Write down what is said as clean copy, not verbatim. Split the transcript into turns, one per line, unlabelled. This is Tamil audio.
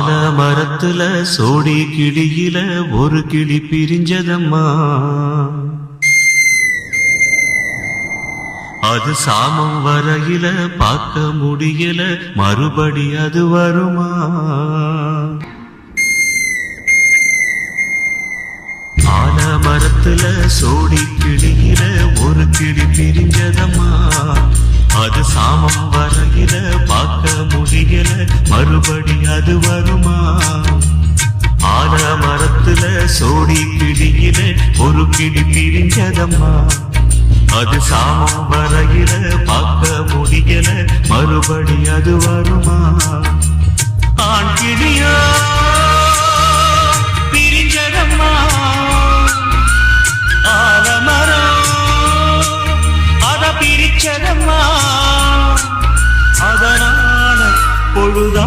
ஆலமரத்துல சோடி கிளியில ஒரு கிளி பிரிஞ்சதம்மா. அது சாமம் வரையில பார்க்க முடியல, மறுபடி அது வருமா? ஆலமரத்துல சோடி கிளியில ஒரு கிளி பிரிஞ்சதம்மா. அது சாமம் வரையில பார்க்க முடியல, மறுபடி அது வருமா? ஆலமரத்துல சோடி கிளியில ஒரு கிளி பிரிஞ்சதம்மா. அது சாமம் வரையில பார்க்க முடியல, மறுபடி அது வருமா? ஆண் கிளியா பிரிஞ்சதம்மா. ஆலமரம் அத பிரிச்சதம்மா. அதனால பொழுதா